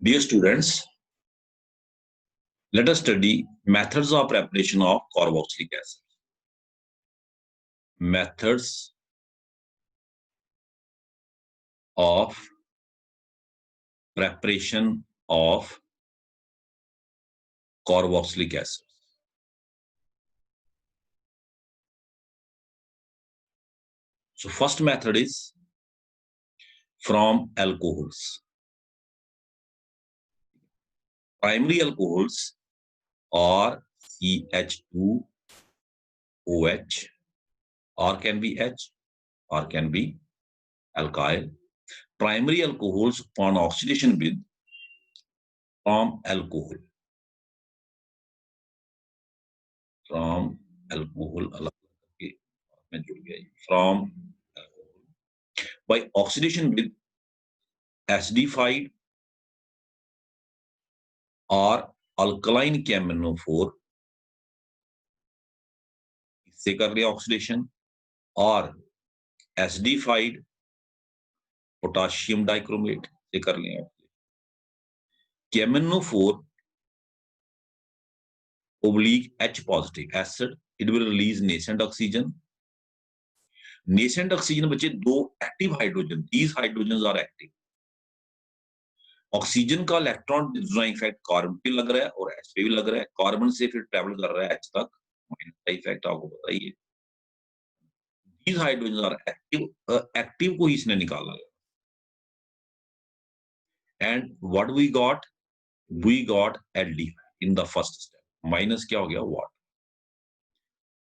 Dear students, let us study methods of preparation of carboxylic acid. Methods of preparation of carboxylic acid. So first method is from alcohols. Primary alcohols are CH2OH, or can be H, or can be alkyl. Primary alcohols upon oxidation with from alcohol from by oxidation with acidified or alkaline KMnO4, इससे कर लिया oxidation, और acidified potassium dichromate से कर लिया KMnO4 oblique H positive acid, it will release nascent oxygen. Nascent oxygen बचे दो active hydrogen, these hydrogens are active. Oxygen का इलेक्ट्रॉन इफेक्ट कार्बन पे लग रहा है और H पे भी लग रहा है, कार्बन से फिर ट्रेवल कर रहा है H तक, माइनस का इफेक्ट आपको पता ही है. These hydrogens are active, active को इसने निकाला है. And what we got aldehyde in the first step. Minus क्या हो गया? Water.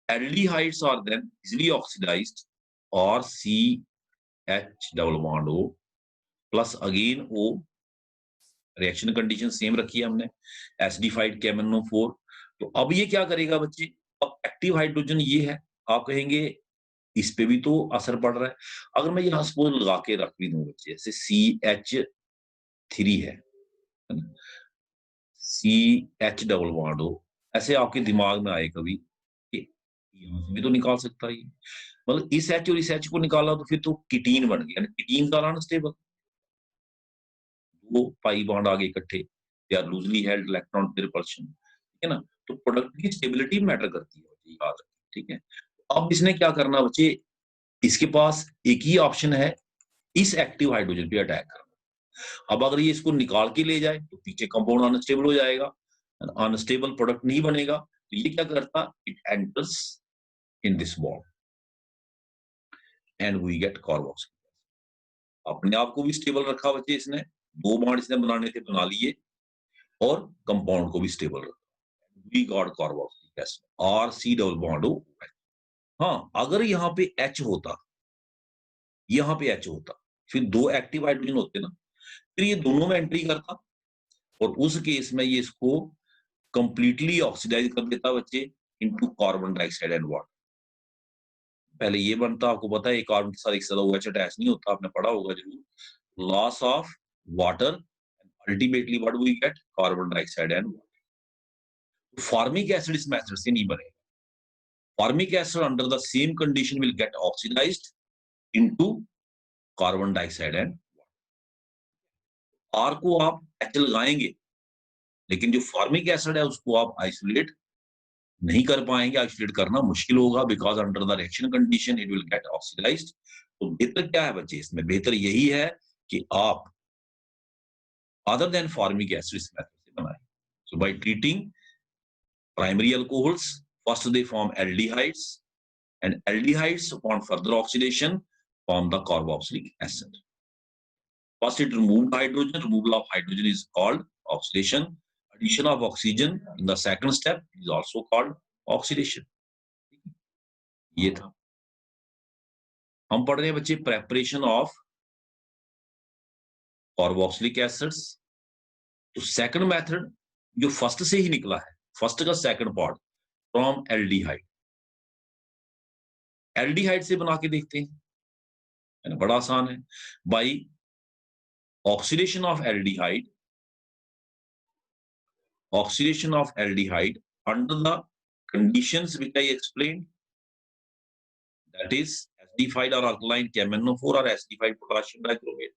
Aldehydes are then easily oxidized, or CH double bond O plus again O. Reaction condition same रखी है हमने, एसिडिफाइड KMnO4. तो अब ये क्या करेगा बच्चे? अब एक्टिव हाइड्रोजन ये है, आप कहेंगे इस पे भी तो असर पड़ रहा है. अगर मैं यहाँ सपोज लगा के रख भी दूं बच्चे, जैसे CH3 है ना, CH डबल बॉन्ड हो, ऐसे आपके दिमाग में आए कभी कि भी तो निकाल सकता है, मतलब इस H और इस H को निकाला तो फिर तो कीटीन बन गया. कीटीन का अनस्टेबल, वो पाई बॉन्ड आगे इकट्ठे, they are loosely held, electron repulsion, ठीक है ना. तो प्रोडक्ट की स्टेबिलिटी मैटर करती है, याद रखें, ठीक है. अब इसने क्या करना बच्चे, इसके पास एक ही ऑप्शन है, इस एक्टिव हाइड्रोजन पे अटैक करना. अब अगर ये इसको निकाल के ले जाए तो पीछे कंपाउंड अनस्टेबल हो जाएगा, अनस्टेबल प्रोडक्ट नहीं बनेगा. तो ये क्या करता, it enters in this bond and we get carboxylic. अपने आप को भी स्टेबल रखा बच्चे इसने, दो बॉन्ड इसने बनाने थे बना लिए, और कंपाउंड को भी स्टेबल रखा. वी गॉट कार्बोक्सिलिक एसिड और C डबल बॉन्ड O. हाँ, अगर यहाँ पे H होता, यहाँ पे H होता, फिर दो एक्टिव हाइड्रोजन होते ना, फिर ये दोनों में एंट्री करता, और उस केस में ये इसको कंप्लीटली ऑक्सीडाइज कर देता बच्चे into carbon dioxide and water. पहले ये बनता, आपको पता है कार्बन के साथ एक साथ OH अटैच नहीं होता, आपने पढ़ा होगा जरूर. Loss of water, ultimately what we get, carbon dioxide and water. Formic acid इस मेथड से नहीं बनेगा. Formic acid under the same condition will get oxidised into carbon dioxide and water. R को आप H लगाएंगे, लेकिन जो फॉर्मिक एसिड है उसको आप आइसोलेट नहीं कर पाएंगे, आइसोलेट करना मुश्किल होगा, because under the reaction condition it will get oxidised. तो बेहतर क्या है बच्चे इसमें, बेहतर यही है कि आप अदर देन फॉर्मिक एसिड इस मेथड से बनाएं. So by treating primary alcohols, first they form aldehydes, and aldehydes upon further oxidation form the carboxylic acid. First it removed hydrogen, removal of hydrogen is called oxidation. Addition of oxygen in the second step is also called oxidation. ये था. हम पढ़ रहे हैं बच्चे preparation of carboxylic acids. तो second method जो first से ही निकला है, फर्स्ट का second part, from aldehyde. Aldehyde से बना के देखते हैं, बड़ा आसान है. By oxidation of aldehyde under the conditions which I explained, that is acidified or alkaline KMnO4 or acidified potassium dichromate,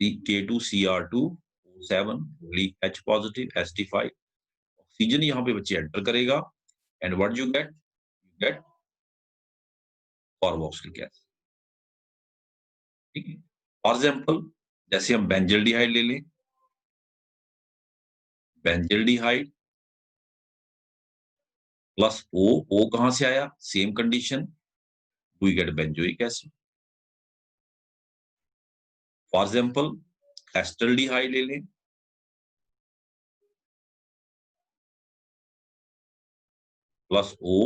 K2Cr2 7 H positive ST5 oxygen यहाँ पे बच्चे एंटर करेगा and what you get carboxylic acid. ठीक है, for example जैसे हम benzaldehyde ले लें, बेंजल्डिहाइड प्लस O कहां से आया, same condition, we get benzoic acid. For example acetaldehyde ले लें, plus O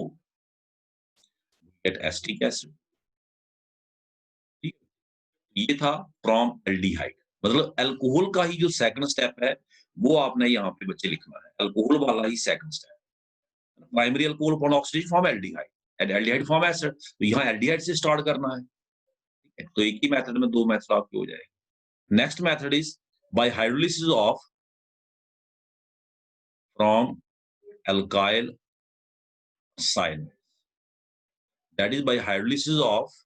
get acetic acid. ये था फ्रॉम एल्डिहाइड, मतलब अल्कोहल का ही जो सेकंड स्टेप है वो आपने यहाँ पे बच्चे लिखना है, अल्कोहल वाला ही second step. Primary alcohol upon oxidation form aldehyde and aldehyde form acid, तो यहाँ एल्डिहाइड से स्टार्ट करना है। तो एक ही मेथड में दो मेथड आपके हो जाएंगे। Next method is by hydrolysis of from alkyl cyanide, that is by hydrolysis of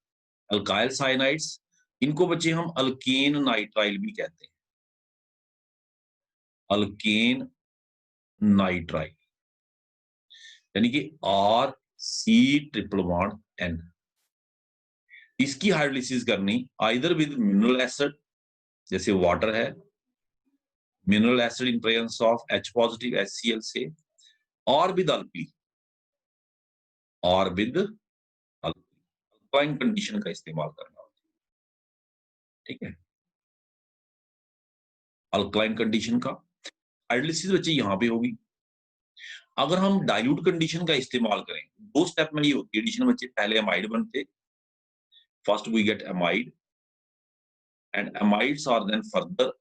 alkyl cyanides। इनको बच्चे हम अल्केन नाइट्राइल भी कहते हैं, अल्केन नाइट्राइल, यानी कि RC∼N। इसकी हाइड्रोलिसिस करनी आइदर विद मिनरल एसिड, जैसे वाटर है, mineral acid in presence of H positive HCl से, और विद अल्कली, और विद अल्काइन कंडीशन का इस्तेमाल करना होता है। ठीक है, अल्काइन कंडीशन का हाइड्रोलिसिस बच्चे यहां पे होगी। अगर हम डाइल्यूट कंडीशन का इस्तेमाल करें, दो स्टेप में ये होती है एडिशन बच्चे, पहले अमाइड बनते, first we get amide and amides are then further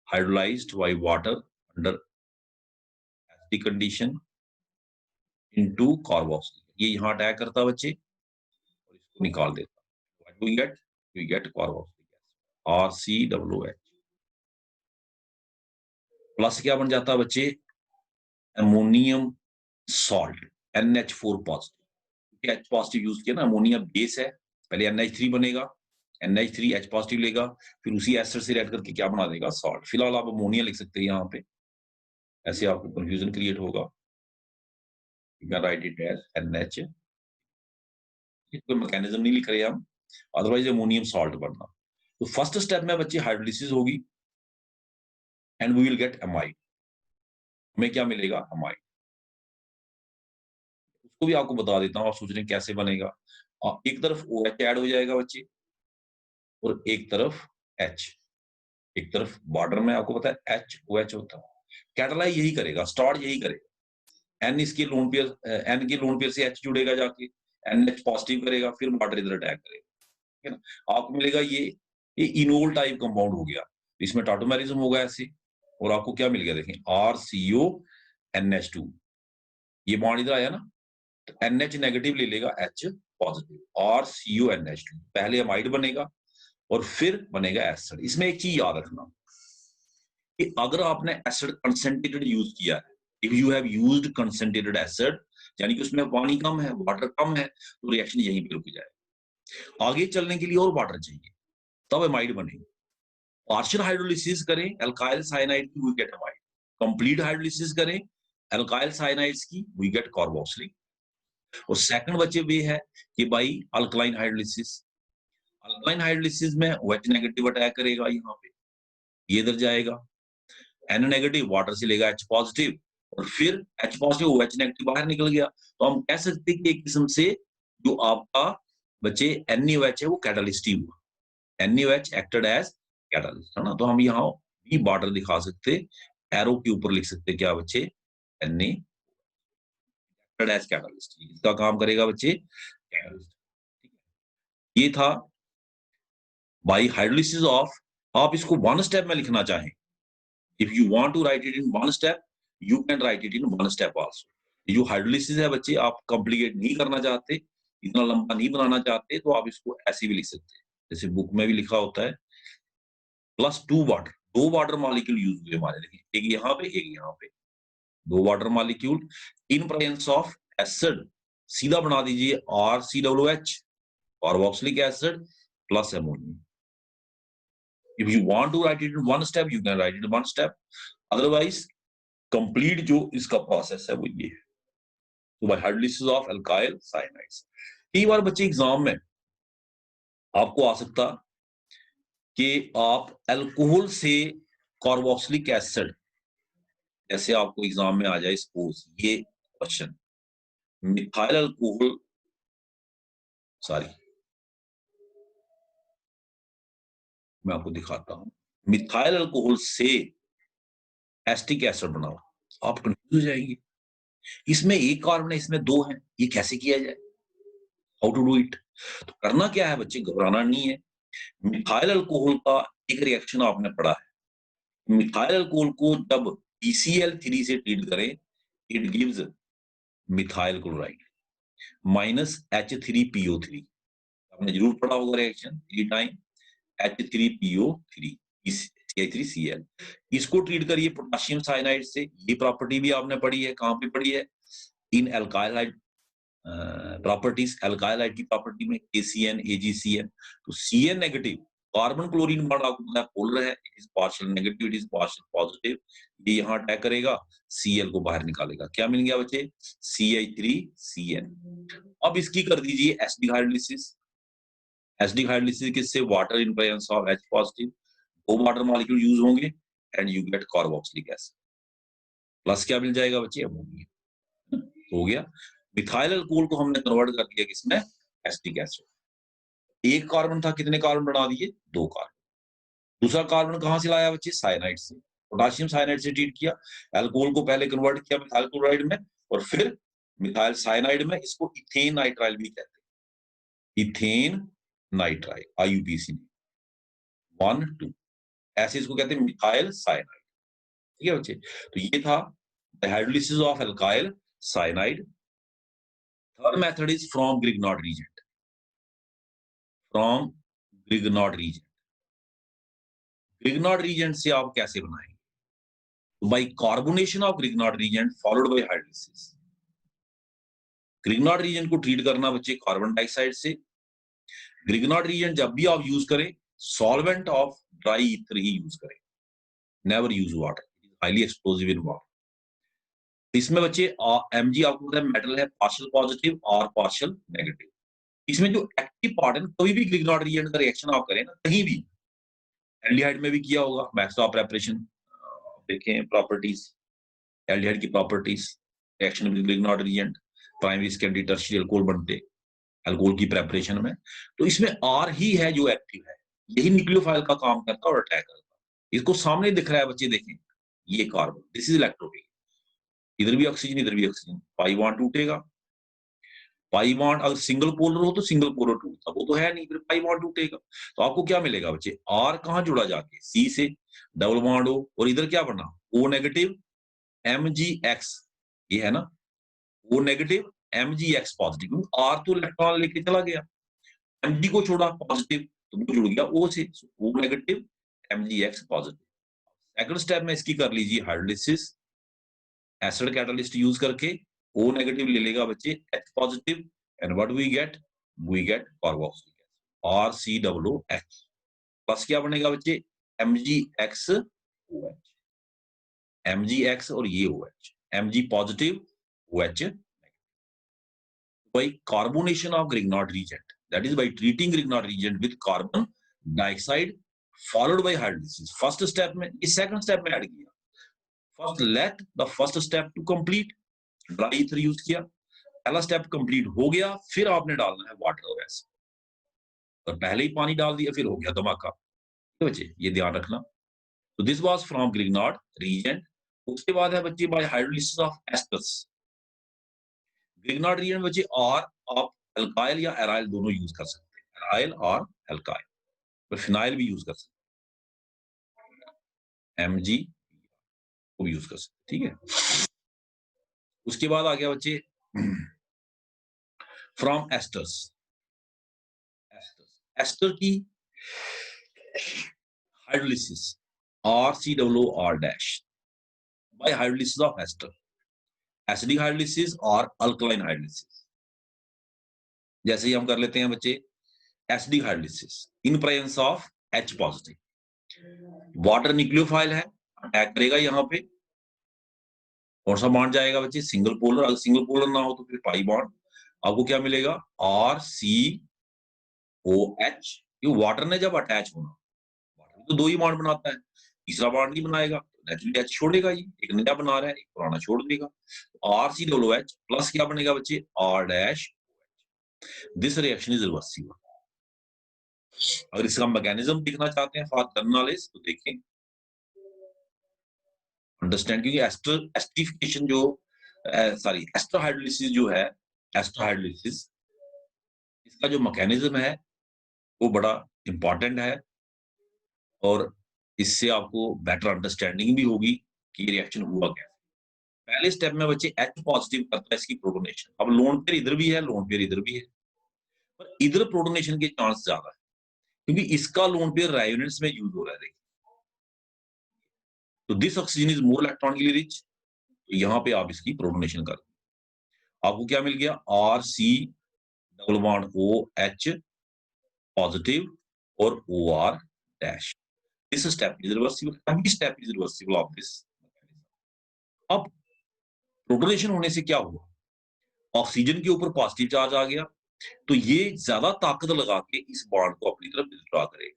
hydrolysed by water under acidic condition into carboxylic. ये यहां अटैक करता बच्चे और इसको निकाल देता, what we get carboxylic acid RCOOH plus क्या बन जाता बच्चे, ammonium salt NH4 positive. H positive use किया ना, अमोनिया बेस है, पहले NH3 बनेगा, NH3 H पॉजिटिव लेगा, फिर उसी एसिड से रिएक्ट करके क्या बना देगा, सॉल्ट। फिलहाल आप अमोनिया लिख सकते हैं यहाँ पे, ऐसे आपको कंफ्यूजन क्रिएट होगा, you can write it as NH। कोई मैकेनिज्म नहीं लिख रहे हम, अदरवाइज अमोनियम सॉल्ट बनना। तो फर्स्ट स्टेप में बच्चे हाइड्रोलिसिस होगी and we will get amide. हमें क्या मिलेगा, अमाइड। उसको भी आपको बता देता हूँ, आप सोच रहे हैं कैसे बनेगा। एक तरफ OH ऐड हो जाएगा बच्चे और एक तरफ H, एक तरफ बॉर्डर में आपको पता है HOH होता है, कैटालाइज यही करेगा, स्टार्ट यही करेगा। N इसके लोन पेयर, N के लोन पेयर से H जुड़ेगा जाके, NH पॉजिटिव करेगा, फिर बॉर्डर इधर अटैक करेगा, ठीक है ना। आपको मिलेगा ये इनोल टाइप कंपाउंड हो गया, इसमें टाटोमेरिज्म होगा ऐसे, और आपको क्या मिल गया देखें, RCONH2, ये बॉन्ड इधर आया ना, तो NH नेगेटिव ले लेगा H पॉजिटिव, RCONH2, पहले अमाइड बनेगा और फिर बनेगा एसिड। इसमें एक चीज याद रखना कि अगर आपने एसिड कंसेंट्रेटेड यूज किया है, if you have used concentrated acid, यानी कि उसमें पानी कम है, वाटर कम है, तो रिएक्शन यहीं पे रुक जाए। आगे चलने के लिए और वाटर चाहिए, तब अमाइड बनेगी। पार्शियल हाइड्रोलिसिस करें एल्काइल साइनाइड की, we get amide. Complete hydrolysis करें एल्काइल साइनाइड्स की, वी गेट कार्बोक्सिलिक। और सेकंड बच्चे वे है कि by alkaline hydrolysis. Alkaline hydrolysis में OH नेगेटिव अटैक करेगा, यहाँ पे ये इधर जाएगा, N नेगेटिव वाटर से लेगा H पॉजिटिव, और फिर H पॉजिटिव OH नेगेटिव बाहर निकल गया, तो हम कह सकते हैं कि एक किस्म से जो आपका बच्चे NaOH है वो कैटालिस्ट ही हुआ, NaOH एक्टेड एज कैटालिस्ट, है ना। तो हम यहाँ भी बॉर्डर दिखा सकते, एरो के ऊपर लिख सकते क्या बच्चे, Na एक्टेड एज कैटालिस्ट, इसका काम करेगा बच्चे कैटालिस्ट। ये था बाई हाइड्रोलिसिस ऑफ। आप इसको वन स्टेप में लिखना चाहें, if you want to write it in one step you can write it in one step also। ये जो हाइड्रोलिसिस है बच्चे, आप कॉम्प्लिकेट नहीं करना चाहते, इतना लंबा नहीं बनाना चाहते, तो आप इसको ऐसे भी लिख सकते हैं, जैसे बुक में भी लिखा होता है, +2 वाटर, दो वाटर मॉलिक्यूल यूज हुए हमारे, देखिए एक यहाँ पे एक यहाँ पे, दो water molecule in presence of acid, सीधा बना दीजिए RCOOH carboxylic acid plus ammonium. If you want to write it in one step, you can write it in one step. Otherwise, complete जो इसका process है वो ये है. So by hydrolysis of alkyl cyanides. कई बार बच्चे एग्जाम में आपको आ सकता कि आप अल्कोहल से कार्बोक्सिलिक एसिड, जैसे आपको एग्जाम में आ जाए सपोज ये क्वेश्चन, मिथाइल अल्कोहल, सॉरी मैं आपको दिखाता हूं, मिथाइल अल्कोहल से एसिटिक एसिड बनाओ, आप कंफ्यूज हो जाएंगे, इसमें एक कार्बन है, इसमें दो है, ये कैसे किया जाए, हाउ टू डू इट. तो करना क्या है बच्चे, घबराना नहीं है. मिथाइल अल्कोहल का एक रिएक्शन आपने पढ़ा है, मिथाइल अल्कोहल को जब PCl3 से ट्रीट करें, it gives methyl chloride minus H3PO3. आपने जरूर पढ़ा होगा रिएक्शन 3 टाइम H3PO3 CH3Cl. इसको ट्रीट करिए पोटेशियम साइनाइड से, ये प्रॉपर्टी भी आपने पढ़ी है, कहां पे पढ़ी है, इन एल्काइल प्रॉपर्टीज, एल्काइल की प्रॉपर्टी में KCN AgCN. तो Cn negative carbon chlorine bond आपको पता है पोलर है, it is partial negative, it is partial positive, ये यहां अटैक करेगा, Cl को बाहर निकालेगा, क्या मिल गया बच्चे, CH3CN. अब इसकी कर दीजिए एसिडिक हाइड्रोलिसिस. एसिडिक हाइड्रोलिसिस किससे, water in presence of H positive, दो वाटर मॉलिक्यूल यूज होंगे and you get carboxylic acid, plus क्या मिल जाएगा बच्चे, अमोनिया. हो गया. मिथाइल अल्कोहल को हमने कन्वर्ट कर दिया किसमें, एसिटिक एसिड. एक कार्बन था, कितने कार्बन बना दिए, दो कार्बन. दूसरा कार्बन कहां से लाया बच्चे, साइनाइड से, पोटेशियम साइनाइड से ट्रीट किया, अल्कोहल को पहले कन्वर्ट किया मिथाइल क्लोराइड में और फिर मिथाइल साइनाइड में, इसको इथेन नाइट्राइल भी कहते हैं, इथेन नाइट्राइल IUPAC 1 2, ऐसे इसको कहते हैं मिथाइल साइनाइड. ठीक है बच्चे, तो ये था hydrolysis of alkyl cyanide. Third method is from Grignard reagent. From Grignard reagent. Grignard reagent से आप कैसे बनाएंगे, by carbonation of Grignard reagent followed by hydrolysis. Grignard reagent को ट्रीट करना बच्चे कार्बन डाइऑक्साइड से. Grignard reagent जब भी आप यूज करें, सॉल्वेंट ऑफ ड्राई ईथर ही यूज करें, never use water, highly explosive in water. इसमें बच्चे Mg आपको पता है मेटल है, पार्शियल पॉजिटिव और पार्शियल नेगेटिव. इसमें जो एक्टिव पार्ट है, कभी भी ग्रिग्नार्ड रिएजेंट का रिएक्शन आप करें ना, कहीं भी, एल्डिहाइड में भी किया होगा, मैक्सवा प्रेपरेशन देखें, प्रॉपर्टीज, एल्डिहाइड की properties, reaction with Grignard reagent, primary secondary tertiary alcohol बनते अल्कोहल की प्रेपरेशन में, तो इसमें R ही है जो एक्टिव है, यही न्यूक्लियोफाइल का काम करता है और अटैक करता है. इसको सामने दिख रहा है बच्चे, देखें ये कार्बन, दिस इज इलेक्ट्रोफिल, इधर भी ऑक्सीजन इधर भी ऑक्सीजन, पाई बॉन्ड टूटेगा. पाई बॉन्ड अगर सिंगल पोलर हो तो सिंगल पोलर टूटता, वो तो है नहीं, फिर पाई बॉन्ड टूटेगा. तो आपको क्या मिलेगा बच्चे, R कहां जुड़ा जाके, C से, डबल बॉन्ड हो, और इधर क्या बना, O नेगेटिव MgX, ये है ना, O negative MgX positive, R तो इलेक्ट्रॉन लेके चला गया, Mg को छोड़ा पॉजिटिव, तो वो जुड़ गया O से, O negative MgX positive. Second step में इसकी कर लीजिए हाइड्रोलिसिस, एसिड कैटालिस्ट यूज करके O नेगेटिव ले लेगा बच्चे H positive, and what we get carboxylic acid RCOOH, plus क्या बनेगा बच्चे, MgX OH, MgX और ये OH, Mg positive OH. by carbonation of Grignard reagent, that is by treating Grignard reagent with carbon dioxide followed by hydrolysis. First step में, इस second step में add किया, first let the first step to complete, dry ether use किया, पहला step complete हो गया, फिर आपने डालना है वाटर और एसिड, और पहले ही पानी डाल दिया फिर हो गया धमाका. तो बच्चे ये ध्यान रखना. तो this was from Grignard reagent. उसके बाद है बच्चे by hydrolysis of esters. Grignard reagent बच्चे और आप अल्काइल या एराइल दोनों यूज कर सकते हैं, एराइल और अल्काइल, तो फिनाइल भी यूज कर सकते हैं, Mg को भी यूज कर सकते हैं. ठीक है. उसके बाद आ गया बच्चे फ्रॉम एस्टर्स. एस्टर की hydrolysis RCOOR dash by hydrolysis of ester, acidic hydrolysis और अल्कलाइन हाइड्रोलिसिस. जैसे ही हम कर लेते हैं बच्चे acidic hydrolysis in presence of H positive, water nucleophile है, अटैक करेगा यहाँ पे। कौन सा बॉन्ड जाएगा बच्चे? Single polar. अगर सिंगल पोलर ना हो तो फिर पाई बॉन्ड। आपको क्या मिलेगा? RCOH। ये वाटर ने जब अटैच होना, वाटर तो दो ही बॉन्ड बनाता है, तीसरा बॉन्ड नहीं बनाएगा, नेचुरली H छोड़ेगा। ये एक नया बना रहा है, एक पुराना छोड़ देगा। RCOH प्लस क्या बनेगा बच्चे? R-। This reaction is reversible. अगर इसका मैकेनिज्म देखना चाहते हैं फॉर जर्नलिस्ट तो देखें, अंडरस्टैंड। क्योंकि एस्टरिफिकेशन जो सॉरी एस्ट्रोहाइड्रोलिसिस जो है, एस्ट्रोहाइड्रोलिसिस इसका जो मैकेनिज्म है वो बड़ा इंपॉर्टेंट है, और इससे आपको बेटर अंडरस्टैंडिंग भी होगी कि रिएक्शन हुआ क्या। पहले स्टेप में बच्चे H पॉजिटिव करता है इसकी प्रोटोनेशन। अब लोन पेयर इधर भी है, लोन पेयर इधर भी है, पर इधर प्रोटोनेशन के चांस ज्यादा है क्योंकि इसका लोन पेयर रायोनेट्स में यूज हो रहा है। देखिए, तो this oxygen is more electronically rich. यहाँ पे आप इसकी प्रोटोनेशन कर, आपको क्या मिल गया? RC double bond OH positive और OR dash. This step is reversible, every step is reversible of this. अब प्रोटोनेशन होने से क्या हुआ? ऑक्सीजन के ऊपर पॉजिटिव चार्ज आ गया, तो ये ज्यादा ताकत लगा के इस बॉन्ड को अपनी तरफ विथड्रॉ करेगा।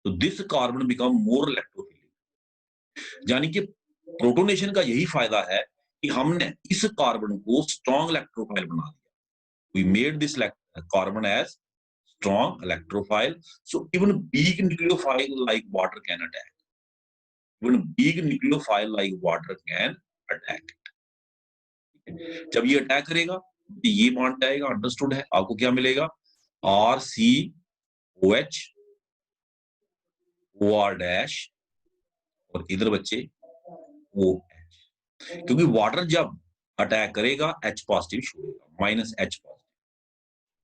तो this carbon become more electrophilic. यानी कि प्रोटोनेशन का यही फायदा है कि हमने इस कार्बन को स्ट्रॉन्ग इलेक्ट्रोफाइल बना दिया। We made this carbon as strong electrophile, so even big nucleophile like water can attack. Even big nucleophile like water can attack. जब ये अटैक करेगा तो ये बॉन्ड जाएगा, अंडरस्टूड है। आपको क्या मिलेगा? RCOH OR डैश और इधर बच्चे OH, क्योंकि वाटर जब अटैक करेगा H पॉजिटिव छोड़ेगा, माइनस H पॉजिटिव।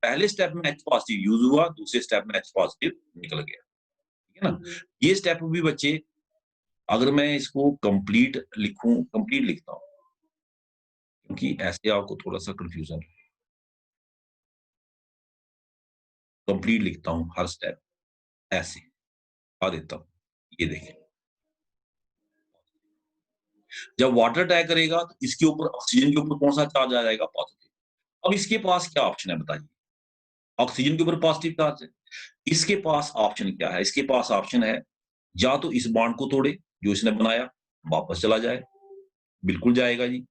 पहले स्टेप में H पॉजिटिव यूज हुआ, दूसरे स्टेप में H पॉजिटिव निकल गया, ठीक है ना। ये स्टेप भी बच्चे, अगर मैं इसको कंप्लीट लिखूं, कंप्लीट लिखता हूं क्योंकि ऐसे आपको थोड़ा सा कंफ्यूजन, कंप्लीट लिखता हूं हर स्टेप ऐसे आ देता हूं। ये देखें, जब वाटर अटैक करेगा तो इसके ऊपर ऑक्सीजन के ऊपर कौन सा चार्ज आ जाएगा? पॉजिटिव। अब इसके पास क्या ऑप्शन है बताइए? ऑक्सीजन के ऊपर पॉजिटिव चार्ज है, इसके पास ऑप्शन क्या है? इसके पास ऑप्शन है या तो इस बॉन्ड को तोड़े जो इसने बनाया, वापस चला जाए, बिल्कुल जाएगा जी,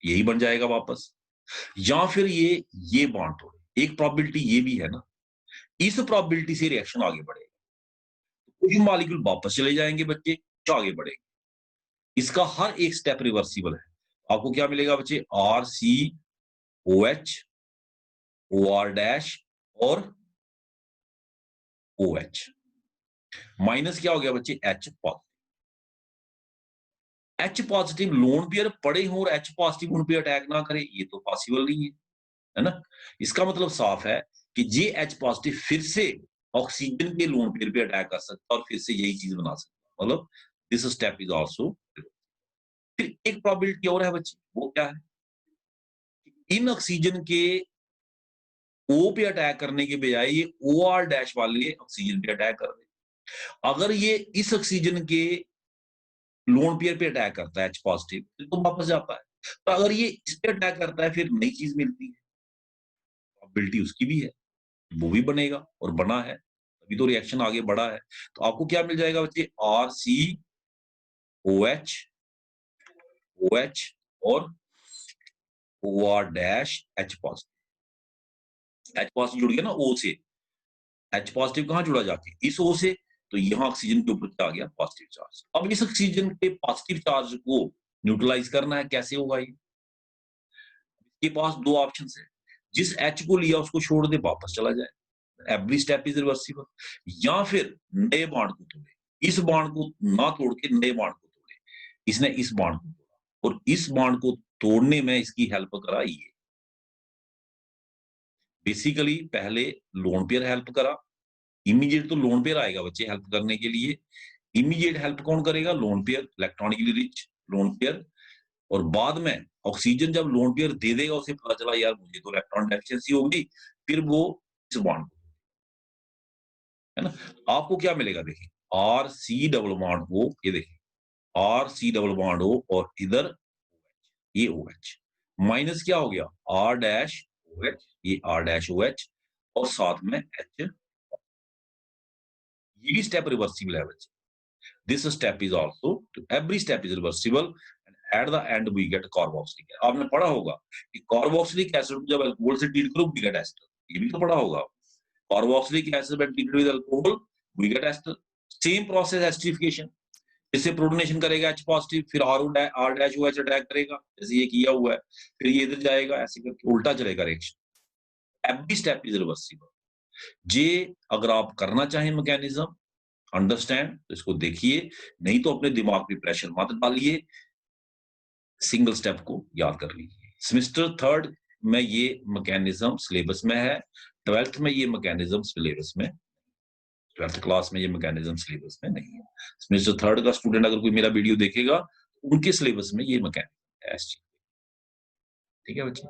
यही बन जाएगा वापस, या फिर ये बॉन्ड तोड़े। एक प्रोबेबिलिटी ये भी है ना, इस प्रोबेबिलिटी से रिएक्शन आगे बढ़ेगा, कुछ मॉलिक्यूल वापस चले जाएंगे बच्चे, जो आगे बढ़ेंगे। इसका हर एक स्टेप रिवर्सिबल है। आपको क्या मिलेगा बच्चे? RCOH OR डैश और OH माइनस क्या हो गया बच्चे? H positive. H positive lone pair पड़े हों और H पॉजिटिव उन पे अटैक ना करे, ये तो पॉसिबल नहीं है ना। इसका मतलब साफ है कि ये H पॉजिटिव फिर से ऑक्सीजन के लोन पेयर पे अटैक कर सकता है और फिर से यही चीज बना सकता है। मतलब दिस स्टेप इज आल्सो। फिर एक प्रोबेबिलिटी और है बच्चे, वो क्या है? इन ऑक्सीजन के O पे अटैक करने के बजाय ये OR डैश वाले ऑक्सीजन पे अटैक कर रहे। अगर ये इस ऑक्सीजन के लोन पेयर पे अटैक करता है H पॉजिटिव तो वापस जाता है, तो अगर ये इस पे अटैक करता है फिर नई चीज मिलती है, प्रोबेबिलिटी उसकी भी है, वो भी बनेगा और बना है, अभी तो रिएक्शन आगे बढ़ा है। तो आपको क्या मिल जाएगा बच्चे? RCOH OH और OR dash H positive. H positive जुड़ गया ना O से, H पॉजिटिव कहाँ जुड़ा जाके? इस O से, तो यहाँ ऑक्सीजन के ऊपर क्या आ गया? Positive charge. अब इस ऑक्सीजन के पॉजिटिव चार्ज को न्यूट्रलाइज करना है, कैसे होगा ये? इसके पास दो ऑप्शन है, जिस H को लिया उसको छोड़ दे, वापस चला जाए, एवरी स्टेप इज रिवर्सिबल, या फिर नए बॉन्ड को तोड़े, इस बॉन्ड को ना तोड़ के नए बॉन्ड को तोड़े। इसने इस बॉन्ड को तोड़ा और इस बॉन्ड को तोड़ने में इसकी हेल्प करा ये। बेसिकली पहले लोन पेयर हेल्प करा, इमीडिएट तो लोन पेयर आएगा बच्चे हेल्प करने के लिए। इमीडिएट हेल्प कौन करेगा? Lone pair, electronically rich lone pair. और बाद में ऑक्सीजन जब लोन पेयर दे देगा, उसे पता चला यार मुझे तो इलेक्ट्रॉन डेफिशिएंसी होगी, फिर वो इस बॉन्ड को, है ना। आपको क्या मिलेगा देखिए, R C double bond O, ये देखिए R C double bond O और इधर ये ओ एच, माइनस क्या हो गया आर डैश ओ एच, ये आर डैश ओ एच और साथ में एच। ये भी स्टेप रिवर्सिबल है बच्चे। This step is also, every step is reversible and at the end we get carboxylic acid। आपने पढ़ा होगा कि कार्बोक्सिलिक एसिड जब अल्कोहल से ट्रीट करो we get ester, ये भी तो पढ़ा होगा। Carboxylic acid when treated with alcohol we get ester। Same process esterification, इससे प्रोटोनेशन करेगा H पॉजिटिव, फिर R डैश OH अटैक करेगा जैसे ये किया हुआ है, फिर ये इधर जाएगा, ऐसे करके उल्टा चलेगा reaction. Every step is reversible. जे अगर आप करना चाहें मैकेनिज्म अंडरस्टैंड तो इसको देखिए, नहीं तो अपने दिमाग पे प्रेशर मत डालिए, सिंगल स्टेप को याद कर लीजिए। सेमेस्टर थर्ड में ये मैकेनिज्म सिलेबस में है, 12th में ये मैकेनिज्म सिलेबस में, 12th क्लास में ये मैकेनिज्म सिलेबस में नहीं है। सेमेस्टर थर्ड का स्टूडेंट अगर कोई मेरा वीडियो देखेगा उनके सिलेबस में ये मैकेनिज्म है। ठीक है बच्चे,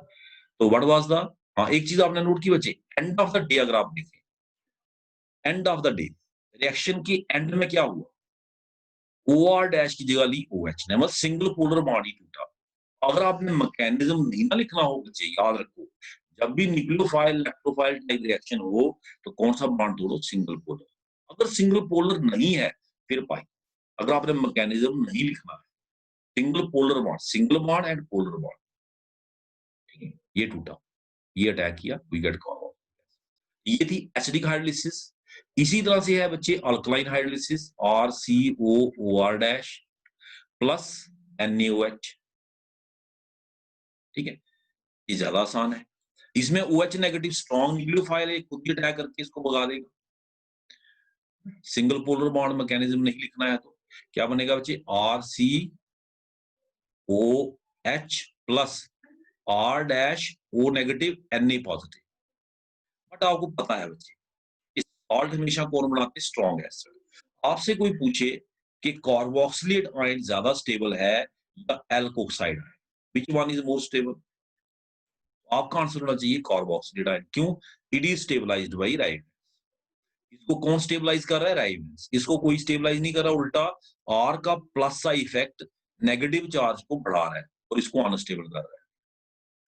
तो व्हाट वाज द, हाँ एक चीज आपने नोट की बच्चे, एंड ऑफ द डे अगर आप देखें, end of the day reaction की एंड में क्या हुआ, OR डैश की जगह ली OH ने, मतलब सिंगल पोलर बॉन्ड ही टूटा। अगर आपने मैकेनिज्म नहीं ना लिखना हो बच्चे, याद रखो जब भी न्यूक्लियोफाइल इलेक्ट्रोफाइल टाइप रिएक्शन हो तो कौन सा बॉन्ड तोड़ो, सिंगल पोलर। अगर सिंगल पोलर नहीं है फिर पाई, अगर आपने मैकेनिज्म नहीं लिखना है, single bond and polar bond, ठीक है, ये टूटा, ये अटैक किया, वी गेट कॉर्बन। ये थी एसिडिक हाइड्रोलिसिस। इसी तरह से है बच्चे alkaline hydrolysis, RCOOR dash plus NaOH, ठीक है, ये ज्यादा आसान है। इसमें OH नेगेटिव स्ट्रॉन्ग न्यूक्लियोफाइल है, खुद ही अटैक करके इसको भगा देगा। सिंगल पोलर बॉन्ड मैकेनिज्म नहीं लिखना है तो क्या बनेगा बच्चे, RCOH plus R dash O negative Na positive. But आपको पता है बच्चे सॉल्ट हमेशा कौन बनाते हैं, स्ट्रॉन्ग एसिड। आपसे कोई पूछे कि कार्बोक्सिलेट आयन ज्यादा स्टेबल है या alkoxide ion, which one is more stable, आपका आंसर होना चाहिए कार्बोक्सिलेट आयन। क्यों, it is stabilised by ribose. इसको कौन स्टेबलाइज कर रहा है, राइबोस। इसको कोई स्टेबलाइज नहीं कर रहा, उल्टा आर का प्लस का इफेक्ट नेगेटिव चार्ज को बढ़ा रहा है और इसको अनस्टेबल कर रहा है।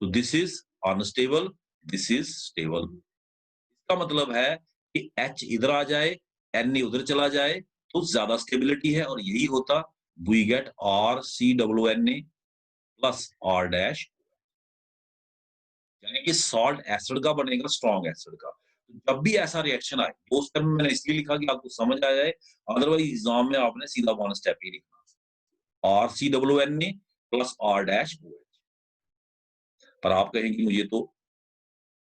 तो this is unstable, this is stable. इसका मतलब है कि H इधर आ जाए, Na उधर चला जाए तो ज्यादा स्टेबिलिटी है, और यही होता we get RCOONA plus R dash, यानी कि सॉल्ट एसिड का बनेगा स्ट्रॉन्ग एसिड का। तो जब भी ऐसा रिएक्शन आए, दो स्टेप में मैंने इसलिए लिखा कि आपको समझ आ जाए, अदरवाइज एग्जाम में आपने सीधा वन स्टेप ही लिखना, RCOONA plus R dash OH। पर आप कहेंगे मुझे तो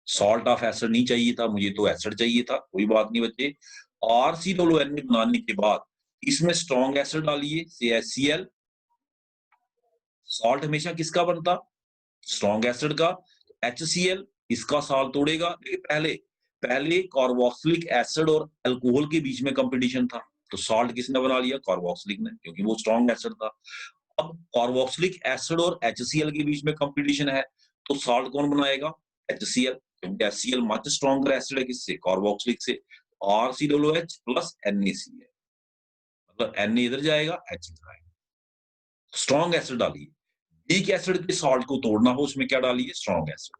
सॉल्ट ऑफ एसिड नहीं चाहिए था, मुझे तो एसिड चाहिए था। कोई बात नहीं बच्चे, RCOONA बनाने के बाद इसमें स्ट्रॉन्ग एसिड डालिए, CaCl। सॉल्ट हमेशा किसका बनता, स्ट्रॉन्ग एसिड का। HCl इसका साल तोड़ेगा, लेकिन पहले कार्बोक्सिलिक एसिड और अल्कोहल के बीच में कंपटीशन था, तो सॉल्ट किसने बना लिया, कार्बोक्सिलिक ने, क्योंकि वो स्ट्रॉन्ग एसिड था। अब कार्बोक्सिलिक एसिड और HCl के बीच में कंपटीशन है, तो सॉल्ट कौन बनाएगा, HCl, क्योंकि HCl मच स्ट्रॉन्गर एसिड है किससे, कार्बोक्सिलिक से। RCOOH प्लस NaCl, मतलब Na इधर जाएगा, H इधर आएगा। स्ट्रॉन्ग एसिड डालिए, वीक एसिड के सॉल्ट को तोड़ना हो उसमें क्या डालिए, strong acid,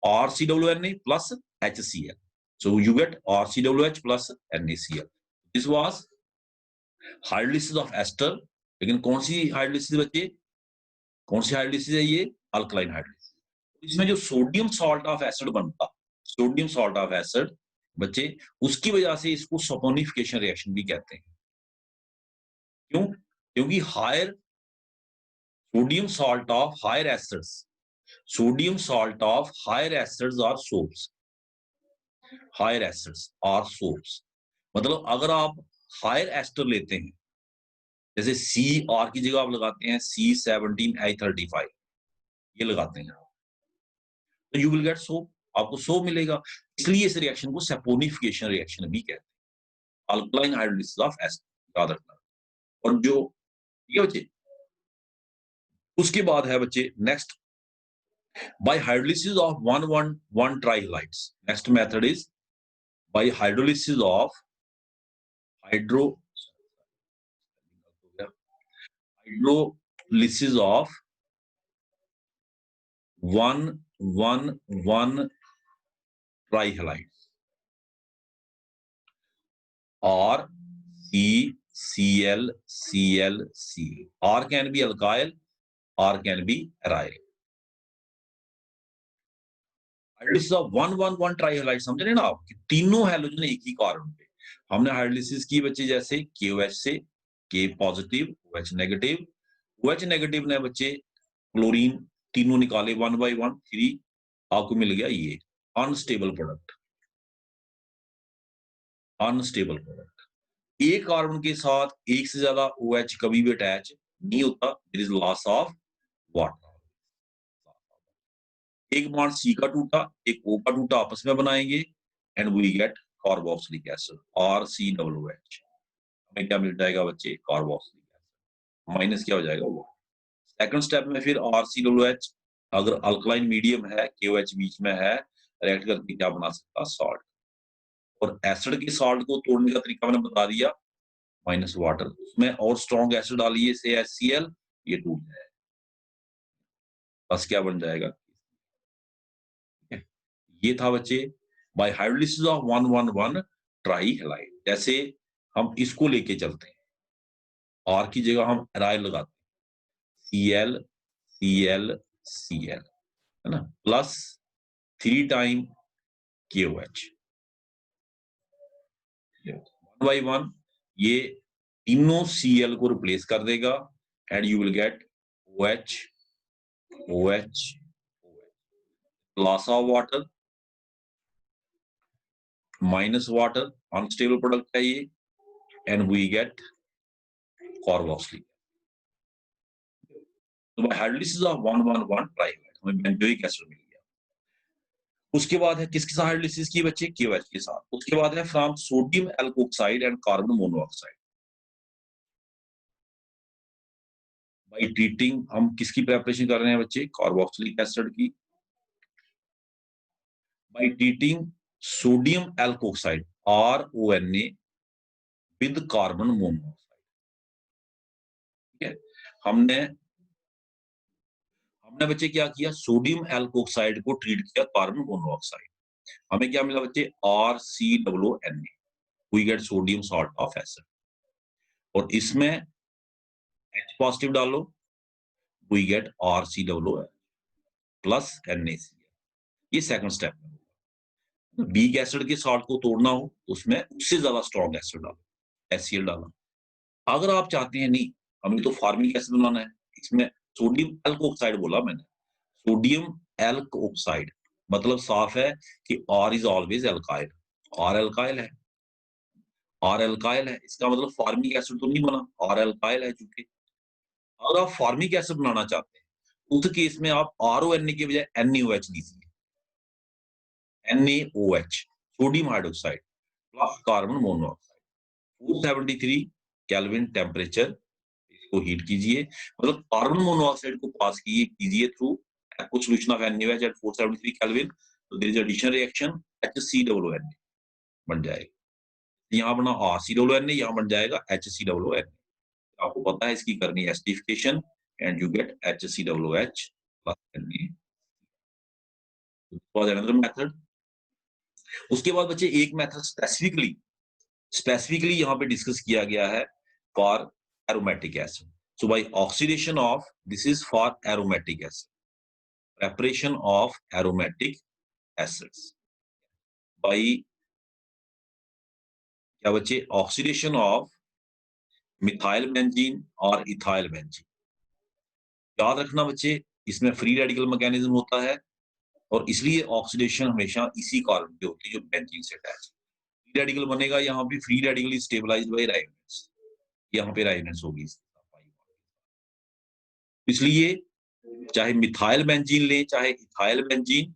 RCOONA plus HCl, so you get RCOOH plus NaCl। this was hydrolysis of ester. लेकिन कौन सी हाइड्रोलिसिस बच्चे, कौन सी हाइड्रोलिसिस है ये, अल्कलाइन हाइड्रोलिसिस। इसमें जो सोडियम सॉल्ट ऑफ एसिड बनता, सोडियम सॉल्ट ऑफ एसिड बच्चे, उसकी वजह से इसको सपोनिफिकेशन रिएक्शन भी कहते हैं। क्यों, क्योंकि higher sodium salt of higher acids, sodium salt of higher acids are soaps, higher acids are soaps। मतलब अगर आप हायर एस्टर लेते हैं, जैसे CR की जगह आप लगाते हैं C17H35, ये लगाते हैं आप, तो यू विल गेट सोप, आपको सोप मिलेगा। इसलिए इस रिएक्शन को सपोनिफिकेशन रिएक्शन भी कहते हैं, अल्कलाइन हाइड्रोलिसिस ऑफ एस्टर, याद रखना। और जो ये बच्चे, उसके बाद है बच्चे next, by hydrolysis of 1,1,1 trihalides, next method is by hydrolysis of hydro hydrolysis of 1,1,1 trihalides R, C, Cl, Cl, Cl. R can be alkyl, R can be aryl. Hydrolysis of 1,1,1 ट्राइहलाइड समझ रहे ना आप, तीनों हैलोजन एक ही carbon पे। हमने hydrolysis की बच्चे जैसे KOH से, K positive, OH negative, OH negative ने बच्चे क्लोरीन तीनों निकाले 1 by 1, 3 आपको मिल गया ये अनस्टेबल प्रोडक्ट। अनस्टेबल प्रोडक्ट, एक कार्बन के साथ एक से ज्यादा OH कभी भी अटैच नहीं होता, there is loss of water. एक बॉन्ड C का टूटा, एक O का टूटा, आपस में बनाएंगे and we get carboxylic acid RCOOH। हमें क्या मिल जाएगा बच्चे? Carboxylic acid. माइनस क्या हो जाएगा वो। सेकंड स्टेप में फिर RCOOH अगर अल्कलाइन मीडियम है, KOH बीच में है, रिएक्ट करके क्या बना सकता? सॉल्ट। और एसिड के सॉल्ट को तोड़ने का तरीका मैंने बता दिया, माइनस वाटर, उसमें और स्ट्रॉन्ग एसिड डालिए से HCl, ये टूट जाएगा, बस क्या बन जाएगा? ये था बच्चे बाय हाइड्रोलिसिस ऑफ 1,1,1 ट्राइहलाइड। जैसे हम इसको लेके चलते हैं, R की जगह हम एराइल लगाते हैं, Cl, Cl, Cl, है ना, प्लस 3 टाइम KOH। 1 by 1 ये तीनों Cl को रिप्लेस कर देगा and you will get OH, OH, loss of water, minus water, unstable product है ये, एंड वी गेट कार्बोक्सिलिक। तो बाय हाइड्रोलिसिस ऑफ 1,1,1 ट्राइहलाइड हमें बेंजोइक एसिड मिल गया। उसके बाद है किसके साथ हाइड्रोलिसिस की बच्चे? KOH के साथ। उसके बाद है from sodium alkoxide and carbon monoxide. By treating हम किसकी प्रिपरेशन कर रहे हैं बच्चे? कार्बोक्सिलिक एसिड की। By treating sodium alkoxide RONA with carbon monoxide. ठीक है, हमने बच्चे क्या किया? सोडियम एल्कोक्साइड को ट्रीट किया कार्बन मोनोऑक्साइड। हमें क्या मिला बच्चे? RCOONA, we get sodium salt of acid. और इसमें H पॉजिटिव डालो, we get RCOOH plus NaCl। ये सेकंड स्टेप में होगा। वीक एसिड के सॉल्ट को तोड़ना हो उसमें उससे ज्यादा स्ट्रॉन्ग एसिड डालो, HCl डालो। अगर आप चाहते हैं नहीं हमें तो फार्मिक एसिड बनाना है, इसमें सोडियम एल्कोक्साइड बोला मैंने, सोडियम एल्कोक्साइड मतलब साफ है कि R is always alkyl, R alkyl है, R एल्काइल है, इसका मतलब फार्मिक एसिड तो नहीं बना, R एल्काइल है। चूंकि अगर आप फार्मिक एसिड बनाना चाहते हैं उस केस में आप RONA की बजाय NaOH दीजिए, NaOH sodium hydroxide plus carbon monoxide. 473 kelvin temperature, इसको हीट कीजिए, मतलब कार्बन मोनोऑक्साइड को पास कीजिए through aqueous solution of NaOH at 473 kelvin, तो there is addition reaction HCOONA बन जाएगा। यहाँ बना RCOONA, यहाँ बन जाएगा HCOONA। आपको पता है इसकी करनी है acidification and you get HCOOH plus Na। Another method. उसके बाद बच्चे एक मेथड स्पेसिफिकली यहाँ पे डिस्कस किया गया है for aromatic acid. So by oxidation of, this is for aromatic acid, preparation of aromatic acids by क्या बच्चे? ऑक्सीडेशन ऑफ मिथाइल बेंजीन और इथाइल बेंजीन। याद रखना बच्चे इसमें फ्री रेडिकल मैकेनिज्म होता है और इसलिए ऑक्सीडेशन हमेशा इसी कार्बन पे होती है जो बेंजीन से अटैच। फ्री रेडिकल बनेगा यहाँ पे, free radical is stabilised by ribose, यहाँ पे राइबोस होगी। इसलिए चाहे मिथाइल बेंजीन ले चाहे इथाइल बेंजीन,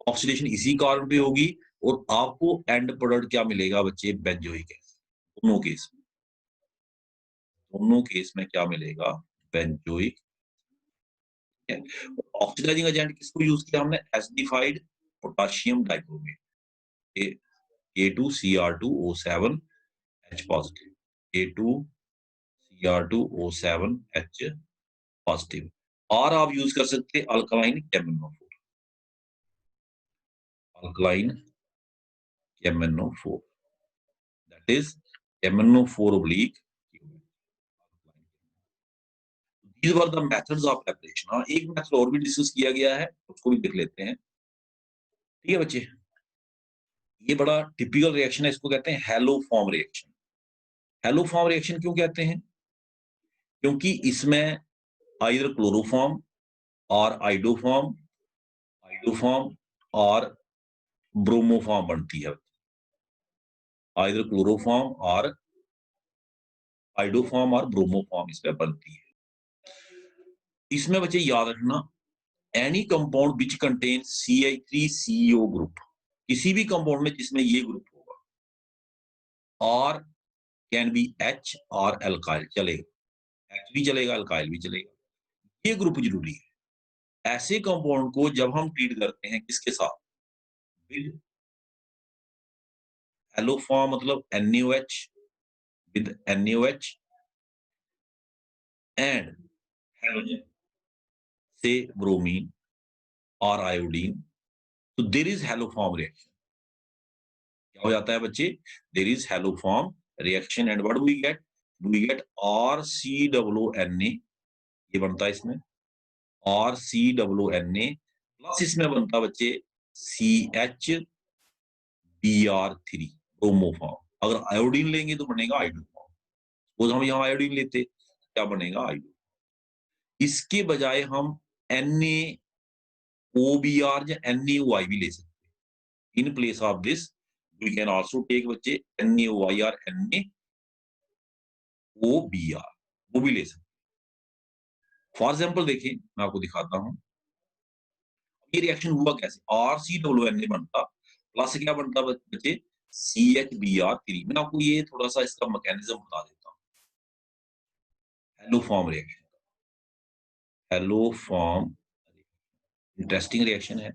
ऑक्सीडेशन इसी कार्बन पे होगी और आपको एंड प्रोडक्ट क्या मिलेगा बच्चे? Benzoic acid. दोनों केस में क्या मिलेगा? बेंजोइक। ऑक्सीडाइजिंग एजेंट किसको यूज किया हमने? Acidified potassium dichromate, A2Cr2O7H positive, A2Cr2O7H positive. और आप यूज कर सकते हैं alkaline KMnO4, alkaline KMnO4, that is KMnO4 oblique। These were the methods of preparation। हाँ, एक मेथड और भी डिस्कस किया गया है, उसको भी देख लेते हैं। ठीक है बच्चे, ये बड़ा टिपिकल रिएक्शन है, इसको कहते हैं hello form reaction. Hello form reaction क्यों कहते हैं? क्योंकि इसमें आइदर क्लोरोफॉर्म और आइडोफॉर्म, आइडोफॉर्म और ब्रोमोफॉर्म बनती है। आइदर क्लोरोफॉर्म और आइडोफॉर्म और ब्रोमोफॉर्म इसमें बनती है। इसमें बच्चे याद रखना, any compound which contain CH3CO group, किसी भी कंपाउंड में जिसमें ये ग्रुप होगा, और कैन बी H और एल्काइल चलेगा, H भी चलेगा, एल्काइल भी चलेगा, ये ग्रुप जरूरी है। ऐसे कंपाउंड को जब हम ट्रीट करते हैं किसके साथ, विद हेलो फॉर्म मतलब NaOH, with NaOH and halogen से ब्रोमीन और आयोडीन, तो there is haloform reaction. क्या हो जाता है बच्चे, there is haloform reaction and what we get RCOONA, ये बनता है इसमें RCOONA, प्लस इसमें बनता बच्चे CHBr3 ब्रोमोफॉर्म। अगर आयोडीन लेंगे तो बनेगा आइडोफॉर्म। सपोज हम यहाँ आयोडीन लेते, क्या बनेगा आइडो। इसके बजाय हम NaOBr या NaOI भी ले सकते हैं। In place of this we can also take बच्चे NaOI और NaOBr, वो भी ले सकते हैं। फॉर एग्जाम्पल देखिए, मैं आपको दिखाता हूं ये रिएक्शन हुआ कैसे। RCOONA बनता, प्लस क्या बनता बच्चे CHBr3। मैं आपको ये थोड़ा सा इसका मैकेनिज्म बता देता हूँ। Hello form reaction, hello form interesting reaction है।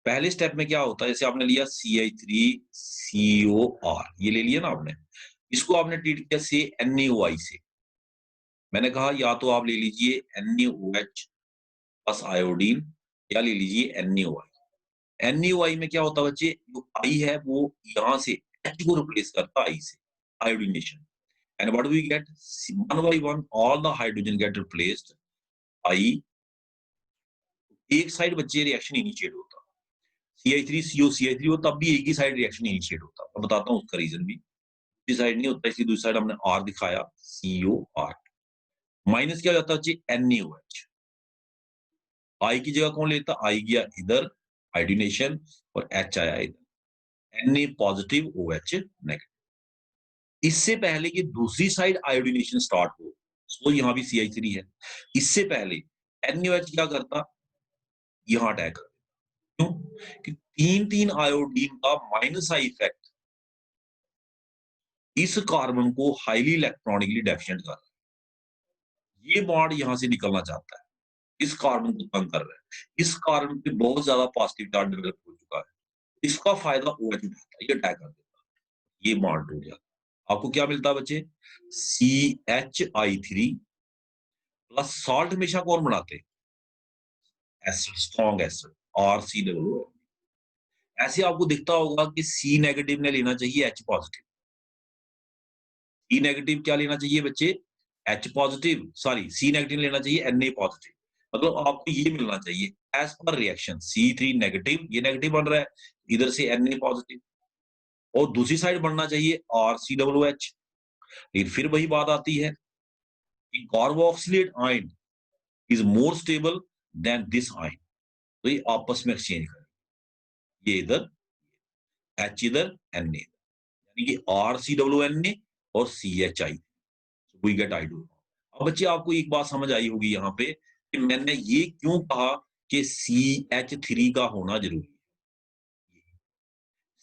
पहले स्टेप में क्या होता है, जैसे आपने लिया CH3COR, ये ले लिया ना आपने, इसको आपने ट्रीट किया से NaOI से। मैंने कहा या तो आप ले लीजिए NaOH प्लस आयोडीन, या ले लीजिए NaOI। NaOI में क्या होता है बच्चे, जो I है वो यहां से H को रिप्लेस करता I से, iodination. And what we get, one by one all the hydrogen get replaced I। एक साइड बच्चे रिएक्शन इनिशिएट होता, CH3CO CH3 हो, तब भी एक ही साइड रिएक्शन इनिशिएट होता। मैं बताता हूँ उसका रीजन भी। दूसरी साइड नहीं होता, इसकी दूसरी साइड हमने R दिखाया, COR। माइनस क्या हो जाता है, NaOH। I की जगह कौन लेता, I गया इधर आयोडीनेशन, और H आया इधर, Na पॉजिटिव OH नेगेटिव। इससे पहले कि दूसरी साइड आयोडीनेशन स्टार्ट हो, तो यहां भी CH3 है, इससे पहले NaOH क्या करता, यहां अटैक कर। क्यों कि तीन तीन आयोडीन का माइनस आई इफेक्ट इस कार्बन को हाईली इलेक्ट्रॉनिकली डेफिशिएंट कर रहा है। ये बॉन्ड यहां से निकलना चाहता है, इस कार्बन को तंग कर रहा है, इस कार्बन पे बहुत ज्यादा पॉजिटिव चार्ज डेवलप हो चुका है, इसका फायदा OH उठाता है, ये अटैक कर देता है, ये बॉन्ड टूट जाता है। आपको क्या मिलता है बच्चे, CHI3 प्लस सॉल्ट हमेशा कौन बनाते हैं, एसिड, स्ट्रॉन्ग एसिड, RCOO। ऐसे आपको दिखता होगा कि C नेगेटिव ने लेना चाहिए H पॉजिटिव, सी नेगेटिव क्या लेना चाहिए बच्चे, H positive, sorry C negative लेना चाहिए Na पॉजिटिव। मतलब आपको ये मिलना चाहिए as per reaction, C3 negative, ये नेगेटिव बन रहा है, इधर से Na पॉजिटिव, और दूसरी साइड बनना चाहिए RCOOH। लेकिन फिर वही बात आती है कि carboxylate ion is more stable then this ion, तो ये आपस में एक्सचेंज करें, ये इधर H इधर Na, यानी कि RCOONA और CHI, वी गेट आइडो। अब बच्चे आपको एक बात समझ आई होगी यहाँ पे कि मैंने ये क्यों कहा कि CH3 का होना जरूरी है।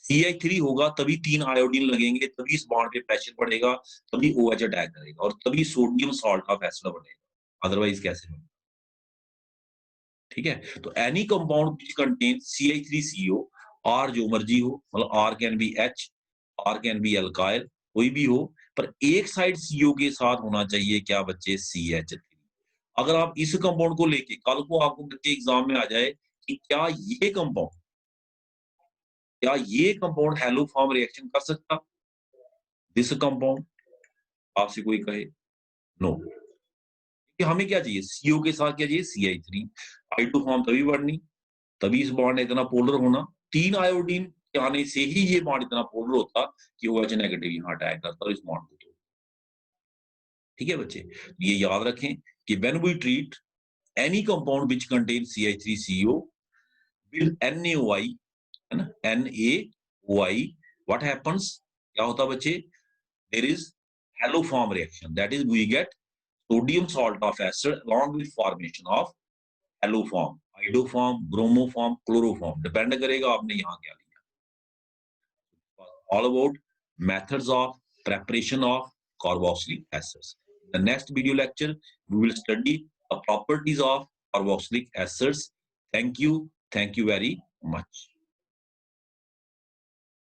CH3 होगा तभी तीन आयोडीन लगेंगे, तभी इस बॉन्ड पे प्रेशर पड़ेगा, तभी OH अटैक करेगा, और तभी सोडियम सॉल्ट का फैसला बनेगा, अदरवाइज कैसे बनेगा। ठीक है, तो any compound which contain CH3CO, R जो मर्जी हो, मतलब R can be H, R can be alkyl, कोई भी हो, पर एक साइड CO के साथ होना चाहिए क्या बच्चे, CH3। अगर आप इस कंपाउंड को लेके कल को आपको बच्चे एग्जाम में आ जाए कि क्या ये कंपाउंड हेलो फॉर्म रिएक्शन कर सकता, दिस कंपाउंड, आपसे कोई कहे नो। कि हमें क्या चाहिए, सीओ के साथ क्या चाहिए, CH3, I2 फॉर्म तभी बढ़नी, तभी इस बॉन्ड ने इतना पोलर होना। 3 आयोडीन के आने से ही ये बॉन्ड इतना पोलर होता कि OH नेगेटिव यहाँ अटैक करता और इस बॉन्ड को तोड़। ठीक है बच्चे, ये याद रखें कि when we treat any compound which contain CH3CO with NaOI, है ना, NaOI, व्हाट हैपेंस, क्या होता बच्चे, there is haloform reaction, that is we get sodium salt of acid along with formation of haloform, iodoform, bromoform, chloroform, depend करेगा आपने यहाँ क्या लिया। All about methods of preparation of carboxylic acids. The next video lecture we will study the properties of carboxylic acids. Thank you very much.